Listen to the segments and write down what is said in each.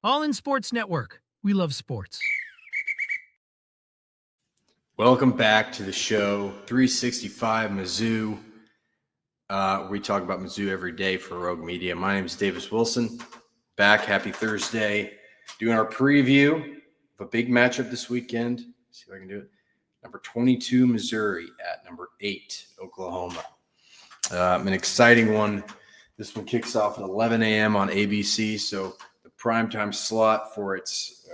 All in Sports Network. We love sports. Welcome back to the show, 365 Mizzou. We talk about Mizzou every day for Rogue Media. My name is Davis Wilson. Back, happy Thursday. Doing our preview of a big matchup this weekend. See if I can do it. Number 22, Missouri at number 8, Oklahoma. An exciting one. This one kicks off at 11 a.m. on ABC, so the primetime slot for its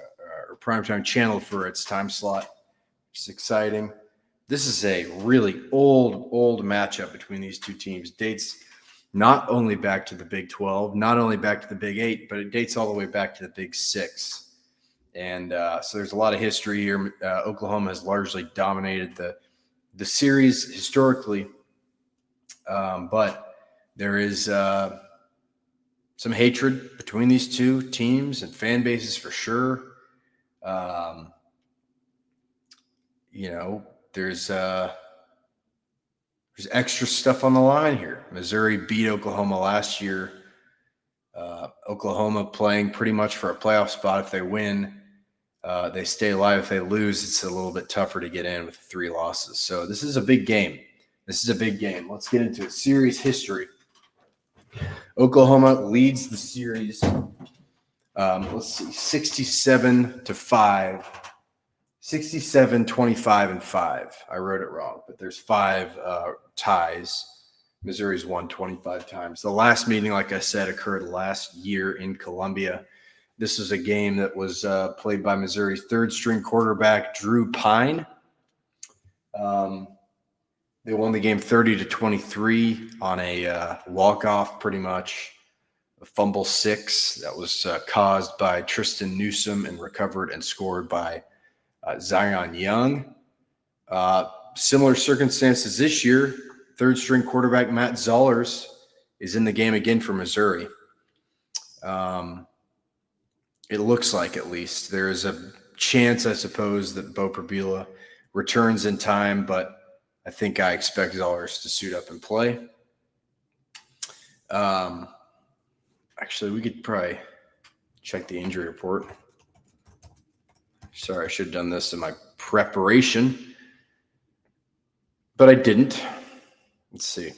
or primetime channel for its time slot. It's exciting. This is a really old matchup between these two teams. Dates not only back to the Big 12, not only back to the Big 8, but it dates all the way back to the Big 6. And so there's a lot of history here. Oklahoma has largely dominated the series historically, but there is some hatred between these two teams and fan bases for sure. There's extra stuff on the line here. Missouri beat Oklahoma last year. Oklahoma playing pretty much for a playoff spot. If they win, they stay alive. If they lose, it's a little bit tougher to get in with 3 losses. So this is a big game. Let's get into it. Series history. Oklahoma leads the series. 67-5. 67, 25, and 5. I wrote it wrong, but there's 5 ties. Missouri's won 25 times. The last meeting, like I said, occurred last year in Columbia. This is a game that was played by Missouri's third-string quarterback, Drew Pine. They won the game 30-23 on a walk-off, pretty much. A fumble 6 that was caused by Tristan Newsome and recovered and scored by Zion Young. Similar circumstances this year. Third-string quarterback Matt Zollers is in the game again for Missouri. It looks like, at least. There is a chance, I suppose, that Bo Prabula returns in time, but I expect Zollers to suit up and play. Actually, we could probably check the injury report. Sorry, I should have done this in my preparation, but I didn't. Let's see.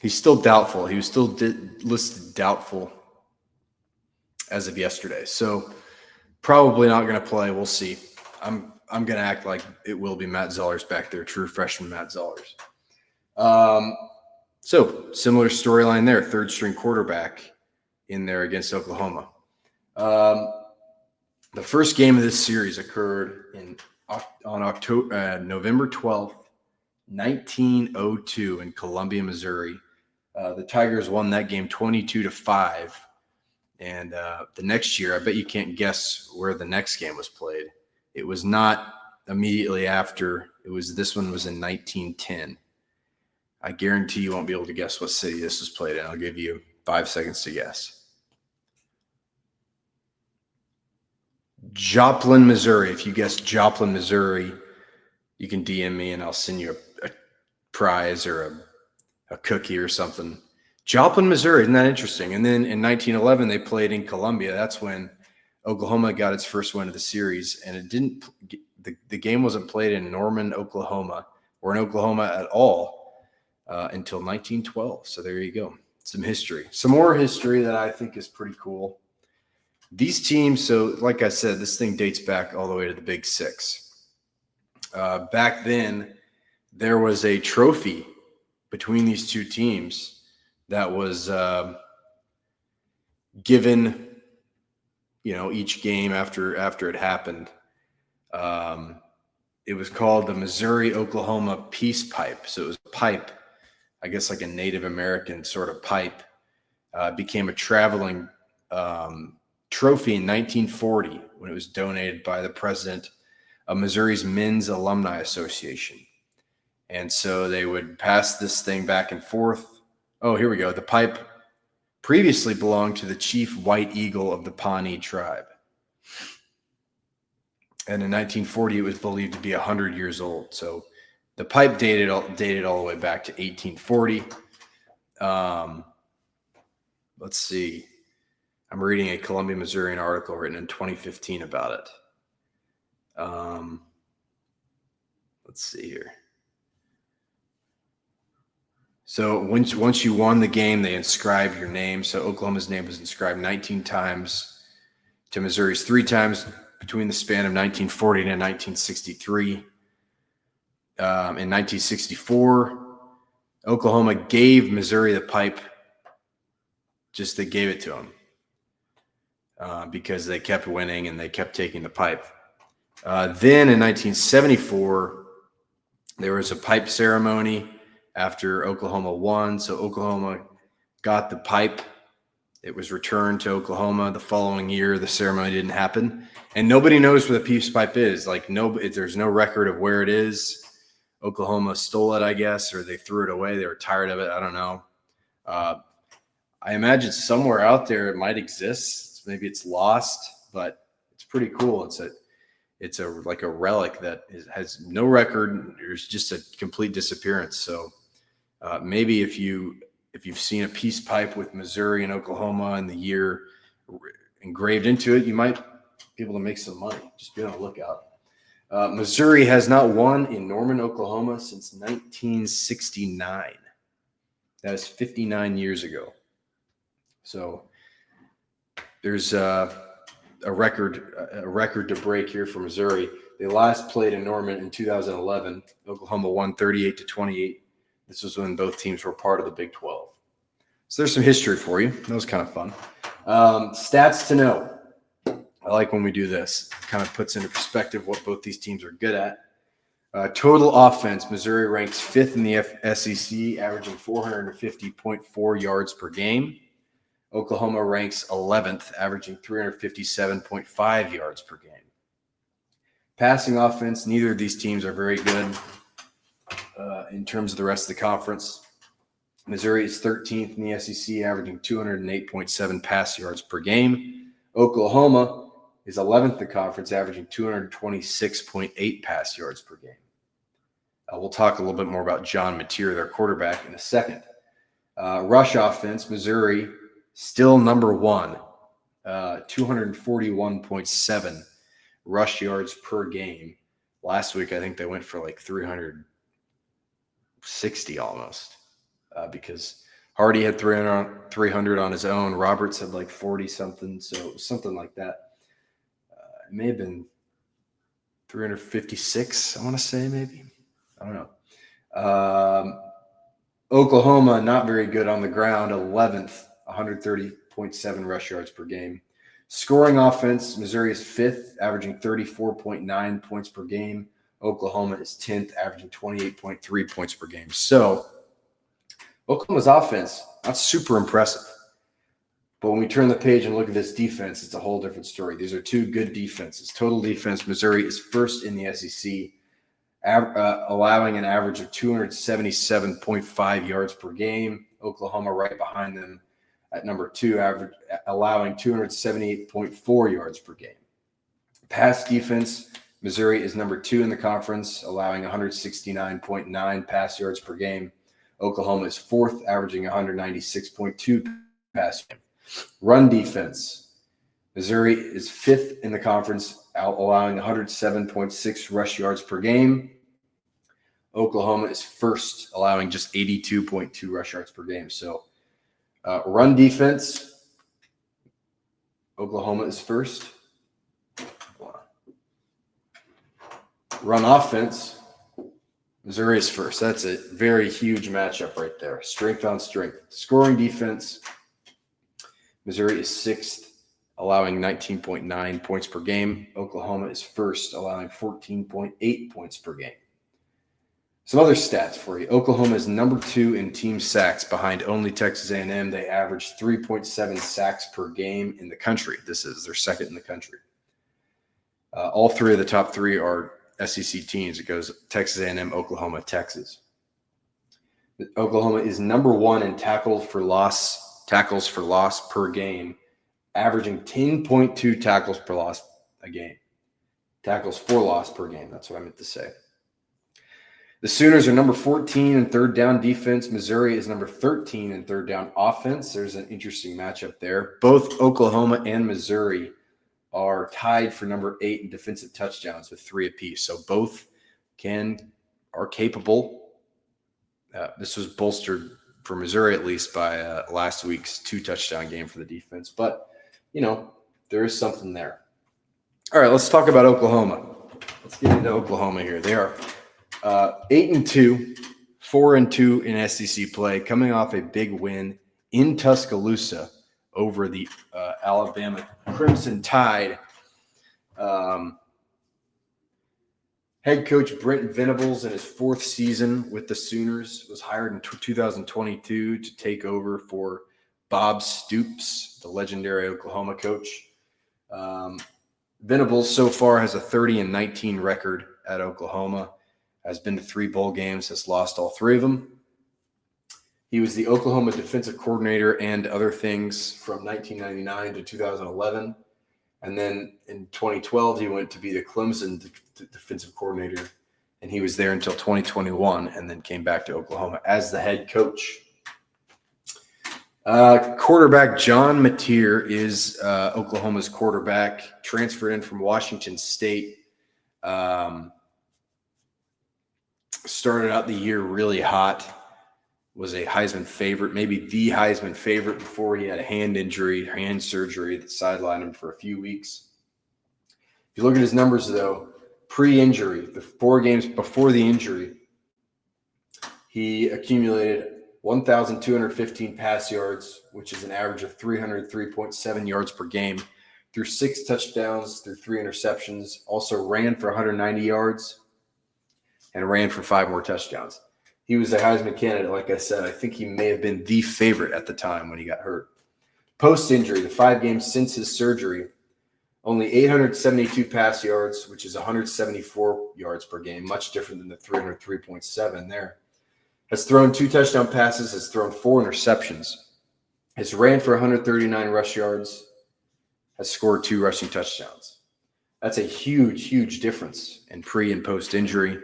He's still doubtful. He was still listed doubtful as of yesterday. So probably not going to play. We'll see. I'm going to act like it will be Matt Zollers back there, true freshman Matt Zollers. So similar storyline there, third-string quarterback in there against Oklahoma. The first game of this series occurred on November 12th, 1902 in Columbia, Missouri. The Tigers won that game 22-5. And the next year, I bet you can't guess where the next game was played. It was not immediately after. This one was in 1910. I guarantee you won't be able to guess what city this was played in. I'll give you 5 seconds to guess. Joplin, Missouri. If you guess Joplin, Missouri, you can DM me and I'll send you a prize or a cookie or something. Joplin, Missouri. Isn't that interesting? And then in 1911, they played in Columbia. That's when Oklahoma got its first win of the series. And it didn't. The game wasn't played in Norman, Oklahoma, or in Oklahoma at all until 1912. So there you go. Some history. Some more history that I think is pretty cool. These teams, so like I said, this thing dates back all the way to the Big 6. Back then, there was a trophy between these two teams that was given, each game after it happened. It was called the Missouri-Oklahoma Peace Pipe. So it was a pipe, I guess like a Native American sort of pipe. Became a traveling trophy in 1940 when it was donated by the president of Missouri's Men's Alumni Association. And so they would pass this thing back and forth. Oh, here we go. The pipe previously belonged to the chief White Eagle of the Pawnee tribe. And in 1940, it was believed to be 100 years old. So the pipe dated all the way back to 1840. Let's see. I'm reading a Columbia, Missourian article written in 2015 about it. Let's see here. So once you won the game, they inscribe your name. So Oklahoma's name was inscribed 19 times to Missouri's 3 times between the span of 1940 and 1963. In 1964, Oklahoma gave Missouri the pipe. Just they gave it to them because they kept winning and they kept taking the pipe. Then in 1974, there was a pipe ceremony after Oklahoma won. So Oklahoma got the pipe. It was returned to Oklahoma. The following year, the ceremony didn't happen. And nobody knows where the peace pipe is. Like, there's no record of where it is. Oklahoma stole it, I guess, or they threw it away. They were tired of it. I don't know. I imagine somewhere out there it might exist. Maybe it's lost, but it's pretty cool. It's like a relic that has no record. There's just a complete disappearance. So maybe if you've seen a peace pipe with Missouri and Oklahoma and the year engraved into it, you might be able to make some money. Just be on the lookout. Missouri has not won in Norman, Oklahoma since 1969. That is 59 years ago. So there's a record to break here for Missouri. They last played in Norman in 2011. Oklahoma won 38-28. This was when both teams were part of the Big 12. So there's some history for you. That was kind of fun. Stats to know. I like when we do this. It kind of puts into perspective what both these teams are good at. Total offense, Missouri ranks 5th in the SEC, averaging 450.4 yards per game. Oklahoma ranks 11th, averaging 357.5 yards per game. Passing offense, neither of these teams are very good in terms of the rest of the conference. Missouri is 13th in the SEC, averaging 208.7 pass yards per game. Oklahoma is 11th in the conference, averaging 226.8 pass yards per game. We'll talk a little bit more about John Mateer, their quarterback, in a second. Rush offense, Missouri still number 1, 241.7 rush yards per game. Last week, I think they went for like 360 almost because Hardy had 300 on his own. Roberts had like 40-something, so something like that. It may have been 356, I want to say, maybe. I don't know. Oklahoma, not very good on the ground, 11th, 130.7 rush yards per game. Scoring offense, Missouri is 5th, averaging 34.9 points per game. Oklahoma is 10th, averaging 28.3 points per game. So Oklahoma's offense, not super impressive. But when we turn the page and look at this defense, it's a whole different story. These are two good defenses. Total defense, Missouri is 1st in the SEC, allowing an average of 277.5 yards per game. Oklahoma right behind them at number 2, allowing 278.4 yards per game. Pass defense, Missouri is number 2 in the conference, allowing 169.9 pass yards per game. Oklahoma is 4th, averaging 196.2 pass yards. Run defense, Missouri is 5th in the conference, allowing 107.6 rush yards per game. Oklahoma is 1st, allowing just 82.2 rush yards per game. So run defense, Oklahoma is 1st. Run offense, Missouri is 1st. That's a very huge matchup right there. Strength on strength. Scoring defense, Missouri is 6th, allowing 19.9 points per game. Oklahoma is 1st, allowing 14.8 points per game. Some other stats for you. Oklahoma is number 2 in team sacks behind only Texas A&M. They average 3.7 sacks per game in the country. This is their 2nd in the country. All 3 of the top 3 are SEC teams. It goes Texas A&M, Oklahoma, Texas. Oklahoma is number 1 in tackles for loss per game, averaging 10.2 tackles per loss a game. Tackles for loss per game. That's what I meant to say. The Sooners are number 14 in third down defense. Missouri is number 13 in third down offense. There's an interesting matchup there. Both Oklahoma and Missouri are tied for number 8 in defensive touchdowns with 3 apiece. So both are capable. This was bolstered for Missouri, at least, by last week's 2-touchdown game for the defense. But, there is something there. All right, let's talk about Oklahoma. Let's get into Oklahoma here. They are 8-2, 4-2 in SEC play, coming off a big win in Tuscaloosa over the Alabama Crimson Tide. Head coach Brent Venables, in his 4th season with the Sooners, was hired in 2022 to take over for Bob Stoops, the legendary Oklahoma coach. Venables so far has a 30-19 record at Oklahoma, has been to 3 bowl games, has lost all 3 of them. He was the Oklahoma defensive coordinator and other things from 1999 to 2011. And then in 2012, he went to be the Clemson defensive coordinator, and he was there until 2021 and then came back to Oklahoma as the head coach. Quarterback John Mateer is Oklahoma's quarterback, transferred in from Washington State. Started out the year really hot, was a Heisman favorite, maybe the Heisman favorite before he had a hand surgery that sidelined him for a few weeks. If you look at his numbers, though, pre-injury, the 4 games before the injury, he accumulated 1,215 pass yards, which is an average of 303.7 yards per game, threw 6 touchdowns, threw 3 interceptions, also ran for 190 yards, and ran for 5 more touchdowns. He was a Heisman candidate, like I said. I think he may have been the favorite at the time when he got hurt. Post-injury, the 5 games since his surgery, only 872 pass yards, which is 174 yards per game, much different than the 303.7 there. Has thrown 2 touchdown passes, has thrown 4 interceptions, has ran for 139 rush yards, has scored 2 rushing touchdowns. That's a huge, huge difference in pre- and post-injury.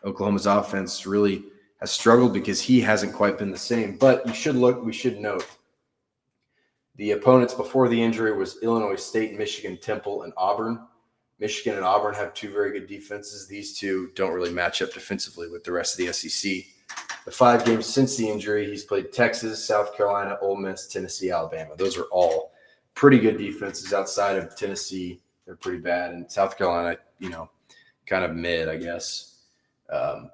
Oklahoma's offense really has struggled because he hasn't quite been the same. But we should note, the opponents before the injury was Illinois State, Michigan, Temple, and Auburn. Michigan and Auburn have 2 very good defenses. These 2 don't really match up defensively with the rest of the SEC. The 5 games since the injury, he's played Texas, South Carolina, Ole Miss, Tennessee, Alabama. Those are all pretty good defenses. Outside of Tennessee, they're pretty bad. And South Carolina, kind of mid, I guess.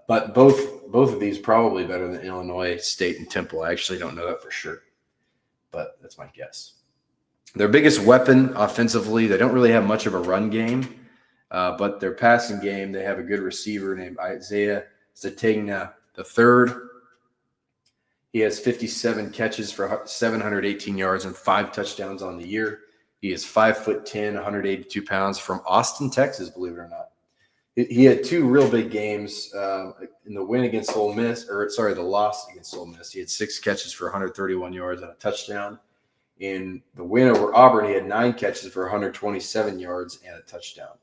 But both of these probably better than Illinois State and Temple. I actually don't know that for sure, but that's my guess. Their biggest weapon offensively, they don't really have much of a run game, but their passing game, they have a good receiver named Isaiah Zategna III. He has 57 catches for 718 yards and 5 touchdowns on the year. He is 5'10", 182 pounds, from Austin, Texas, believe it or not. He had 2 real big games in the win against Ole Miss, the loss against Ole Miss. He had 6 catches for 131 yards and a touchdown. In the win over Auburn, he had 9 catches for 127 yards and a touchdown.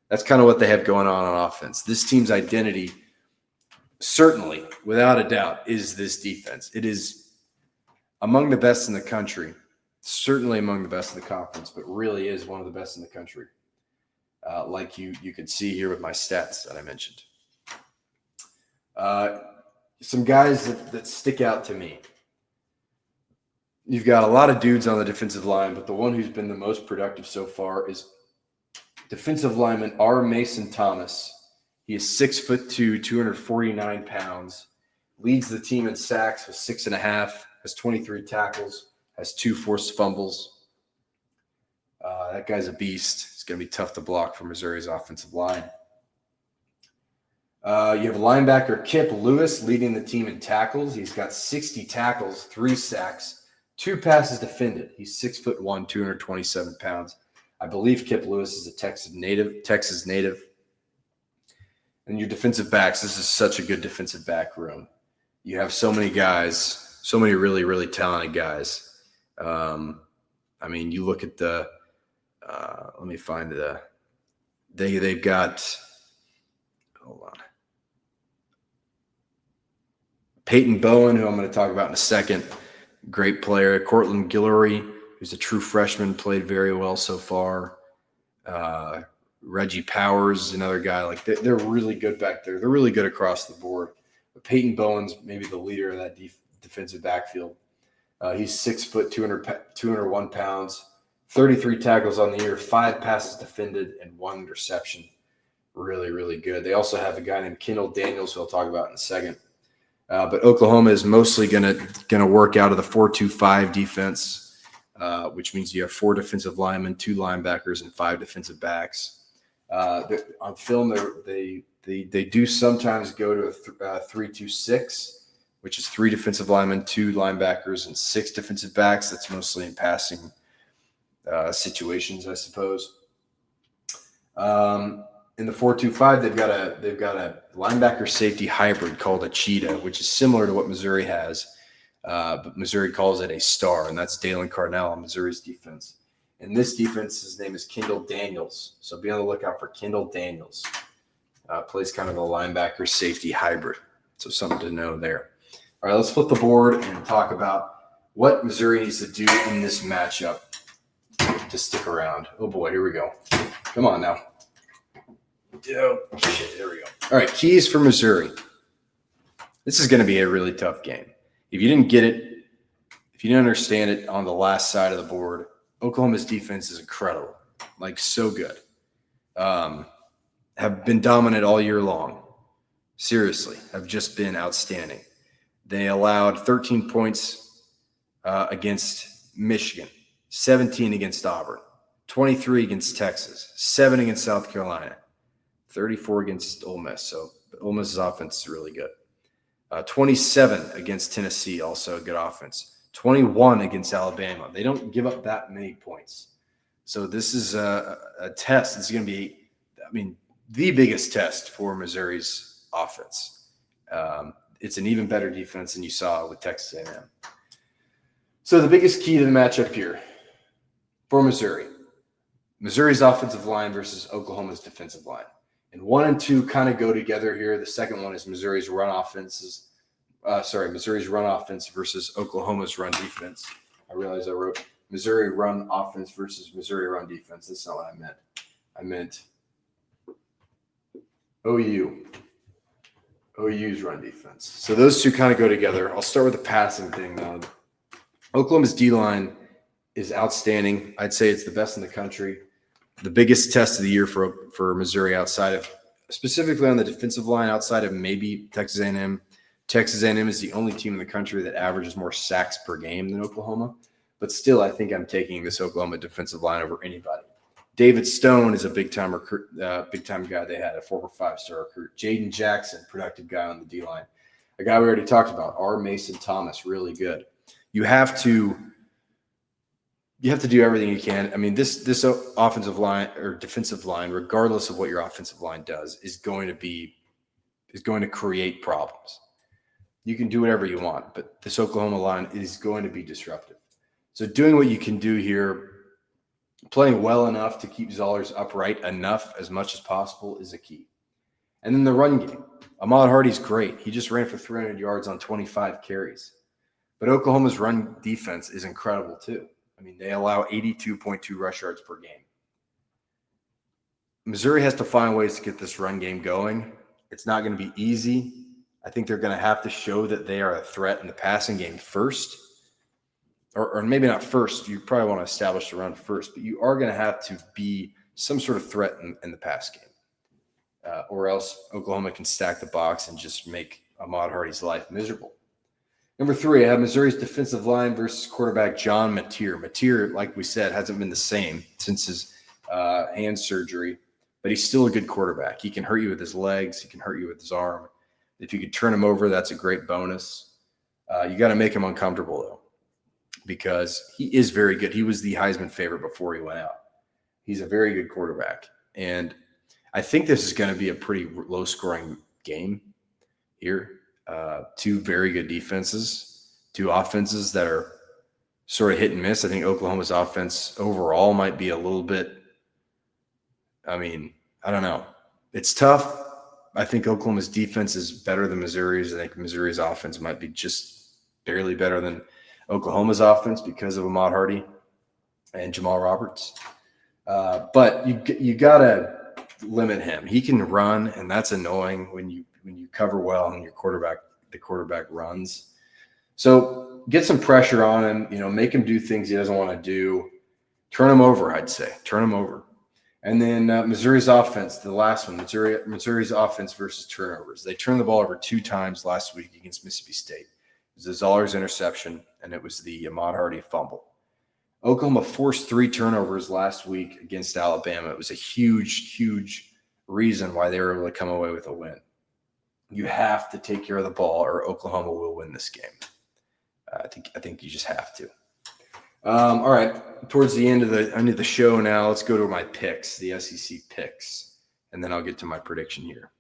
That's kind of what they have going on offense. This team's identity, certainly, without a doubt, is this defense. It is among the best in the country, certainly among the best in the conference, but really is one of the best in the country. Like you can see here with my stats that I mentioned. Some guys that stick out to me. You've got a lot of dudes on the defensive line, but the one who's been the most productive so far is defensive lineman R. Mason Thomas. He is 6'2", 249 pounds, leads the team in sacks with 6.5, has 23 tackles, has 2 forced fumbles. That guy's a beast. It's going to be tough to block for Missouri's offensive line. You have linebacker Kip Lewis leading the team in tackles. He's got 60 tackles, 3 sacks, 2 passes defended. He's 6'1", 227 pounds. I believe Kip Lewis is a Texas native. And your defensive backs, this is such a good defensive back room. You have so many guys, so many really, really talented guys. You look at the let me find they've got, hold on. Peyton Bowen, who I'm going to talk about in a second, great player. Cortland Guillory, who's a true freshman, played very well so far. Reggie Powers, another guy. Like they're really good back there. They're really good across the board. But Peyton Bowen's maybe the leader of that defensive backfield. He's 6 foot, 201 pounds, 33 tackles on the year, 5 passes defended, and 1 interception. Really, really good. They also have a guy named Kendall Daniels, who I'll talk about in a second. But Oklahoma is mostly gonna work out of the 4-2-5 defense, which means you have 4 defensive linemen, 2 linebackers, and 5 defensive backs. On film, they do sometimes go to a 3-2-6, which is 3 defensive linemen, 2 linebackers, and 6 defensive backs. That's mostly in passing situations, I suppose. In the 4-2-5, they've got a linebacker safety hybrid called a cheetah, which is similar to what Missouri has, but Missouri calls it a star, and that's Dalen Carnell on Missouri's defense. In this defense, his name is Kendall Daniels, so be on the lookout for Kendall Daniels. Plays kind of a linebacker safety hybrid, so something to know there. All right, let's flip the board and talk about what Missouri needs to do in this matchup to stick around. Oh boy, here we go. Come on now. Oh, shit, there we go. All right, keys for Missouri. This is going to be a really tough game. If you didn't get it, if you didn't understand it on the last side of the board, Oklahoma's defense is incredible, like so good. Have been dominant all year long. Seriously, have just been outstanding. They allowed 13 points against Michigan, 17 against Auburn, 23 against Texas, 7 against South Carolina, 34 against Ole Miss. So Ole Miss's offense is really good. 27 against Tennessee, also a good offense. 21 against Alabama. They don't give up that many points. So this is a test. This is going to be, the biggest test for Missouri's offense. It's an even better defense than you saw with Texas A&M. So the biggest key to the matchup here for Missouri's offensive line versus Oklahoma's defensive line. And 1 and 2 kind of go together here. The second one is Missouri's run offense versus Oklahoma's run defense. I realized I wrote Missouri run offense versus Missouri run defense. That's not what I meant. I meant OU's run defense. So those two kind of go together. I'll start with the passing thing now. Oklahoma's D-line is outstanding. I'd say it's the best in the country. The biggest test of the year for Missouri outside of, specifically on the defensive line, outside of maybe Texas A&M. Texas A&M is the only team in the country that averages more sacks per game than Oklahoma. But still, I think I'm taking this Oklahoma defensive line over anybody. David Stone is a big-time recruit, big-time guy they had, a former 5-star recruit. Jaden Jackson, productive guy on the D-line. A guy we already talked about, R. Mason Thomas, really good. You have to do everything you can. This offensive line or defensive line, regardless of what your offensive line does, is going to create problems. You can do whatever you want, but this Oklahoma line is going to be disruptive. So doing what you can do here, playing well enough to keep Zollers upright enough as much as possible is a key. And then the run game. Ahmad Hardy's great. He just ran for 300 yards on 25 carries. But Oklahoma's run defense is incredible too. They allow 82.2 rush yards per game. Missouri has to find ways to get this run game going. It's not going to be easy. I think they're going to have to show that they are a threat in the passing game first. Or maybe not first. You probably want to establish the run first, but you are going to have to be some sort of threat in the pass game. Or else Oklahoma can stack the box and just make Ahmad Hardy's life miserable. Number 3, I have Missouri's defensive line versus quarterback John Mateer. Mateer, like we said, hasn't been the same since his hand surgery, but he's still a good quarterback. He can hurt you with his legs. He can hurt you with his arm. If you could turn him over, that's a great bonus. You got to make him uncomfortable, though, because he is very good. He was the Heisman favorite before he went out. He's a very good quarterback. And I think this is going to be a pretty low-scoring game here. 2 very good defenses, 2 offenses that are sort of hit and miss. I think Oklahoma's offense overall might be a little bit, I don't know. It's tough. I think Oklahoma's defense is better than Missouri's. I think Missouri's offense might be just barely better than Oklahoma's offense because of Ahmad Hardy and Jamal Roberts. But you gotta limit him. He can run, and that's annoying when you cover well and the quarterback runs. So get some pressure on him. Make him do things he doesn't want to do. Turn him over, I'd say. Turn him over. And then Missouri's offense, the last one, Missouri's offense versus turnovers. They turned the ball over 2 times last week against Mississippi State. It was the Zoller's interception, and it was the Ahmad Hardy fumble. Oklahoma forced 3 turnovers last week against Alabama. It was a huge, huge reason why they were able to come away with a win. You have to take care of the ball, or Oklahoma will win this game. I think you just have to. All right, towards the end of the show now, let's go to my picks, the SEC picks, and then I'll get to my prediction here.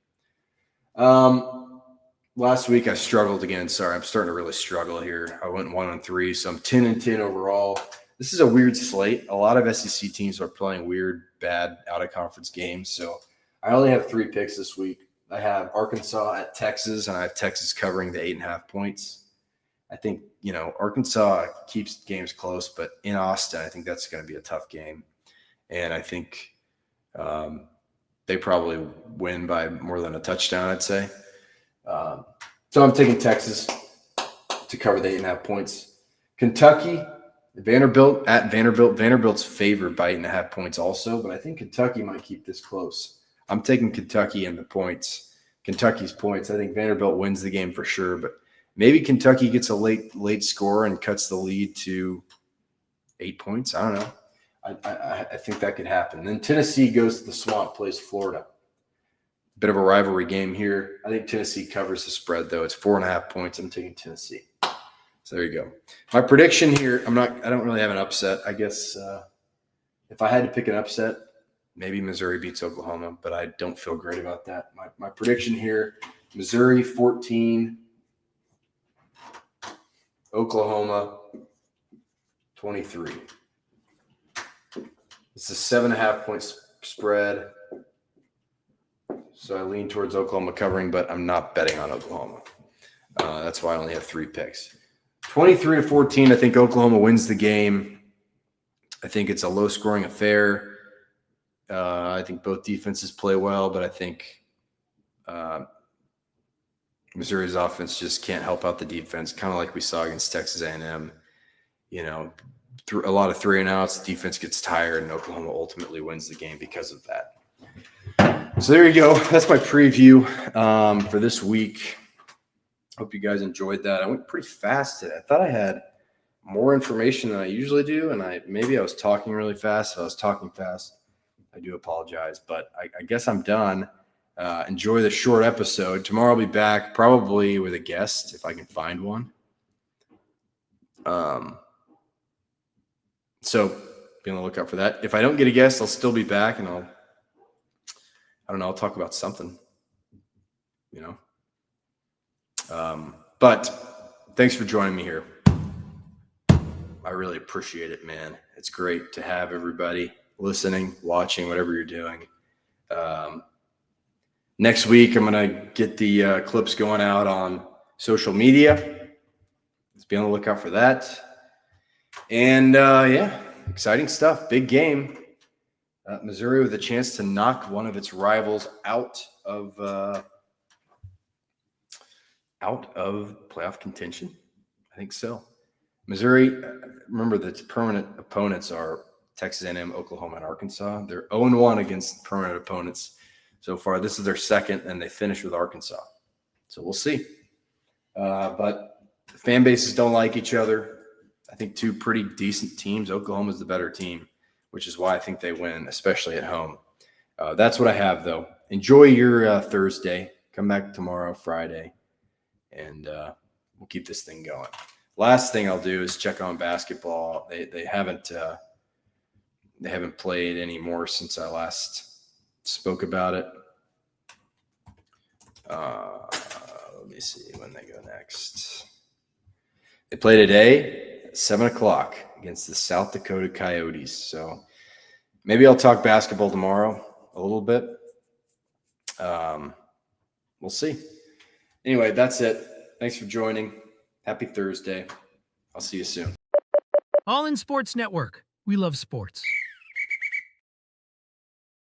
Last week I struggled again. Sorry, I'm starting to really struggle here. I went 1-3, so I'm 10-10 overall. This is a weird slate. A lot of SEC teams are playing weird, bad, out-of-conference games, so I only have 3 picks this week. I have Arkansas at Texas, and I have Texas covering the 8.5 points. I think, Arkansas keeps games close, but in Austin, I think that's going to be a tough game. And I think they probably win by more than a touchdown, I'd say. So I'm taking Texas to cover the 8.5 points. Kentucky, Vanderbilt at Vanderbilt. Vanderbilt's favored by 8.5 points also, but I think Kentucky might keep this close. I'm taking Kentucky in the points. Kentucky's points. I think Vanderbilt wins the game for sure, but maybe Kentucky gets a late score and cuts the lead to 8 points. I don't know. I think that could happen. Then Tennessee goes to the Swamp, plays Florida. Bit of a rivalry game here. I think Tennessee covers the spread, though. It's 4.5 points. I'm taking Tennessee. So there you go. My prediction here, I don't really have an upset. I guess if I had to pick an upset, maybe Missouri beats Oklahoma, but I don't feel great about that. My prediction here, Missouri 14, Oklahoma 23. It's a 7.5 point spread. So I lean towards Oklahoma covering, but I'm not betting on Oklahoma. That's why I only have 3 picks. 23-14, I think Oklahoma wins the game. I think it's a low-scoring affair. I think both defenses play well, but I think Missouri's offense just can't help out the defense, kind of like we saw against Texas A&M. Through a lot of 3-and-outs, the defense gets tired, and Oklahoma ultimately wins the game because of that. So there you go. That's my preview for this week. Hope you guys enjoyed that. I went pretty fast today. I thought I had more information than I usually do, and maybe I was talking really fast. If I was talking fast, I do apologize, but I guess I'm done. Enjoy the short episode. Tomorrow I'll be back, probably with a guest if I can find one. So be on the lookout for that. If I don't get a guest, I'll still be back, and I'll talk about something, But thanks for joining me here. I really appreciate it, man. It's great to have everybody listening, watching, whatever you're doing. Next week, I'm going to get the clips going out on social media. Let's be on the lookout for that. And, exciting stuff. Big game. Missouri with a chance to knock one of its rivals out of playoff contention. I think so. Missouri, remember that permanent opponents are Texas A&M, Oklahoma, and Arkansas. They're 0-1 against permanent opponents so far. This is their second, and they finished with Arkansas. So we'll see. But the fan bases don't like each other. I think 2 pretty decent teams. Oklahoma's the better team, which is why I think they win, especially at home. That's what I have, though. Enjoy your Thursday. Come back tomorrow, Friday, and we'll keep this thing going. Last thing I'll do is check on basketball. They haven't played anymore since I last spoke about it. Let me see when they go next. They play today at 7:00 against the South Dakota Coyotes. So maybe I'll talk basketball tomorrow a little bit. we'll see. Anyway, that's it. Thanks for joining. Happy Thursday. I'll see you soon. All in Sports Network. We love sports.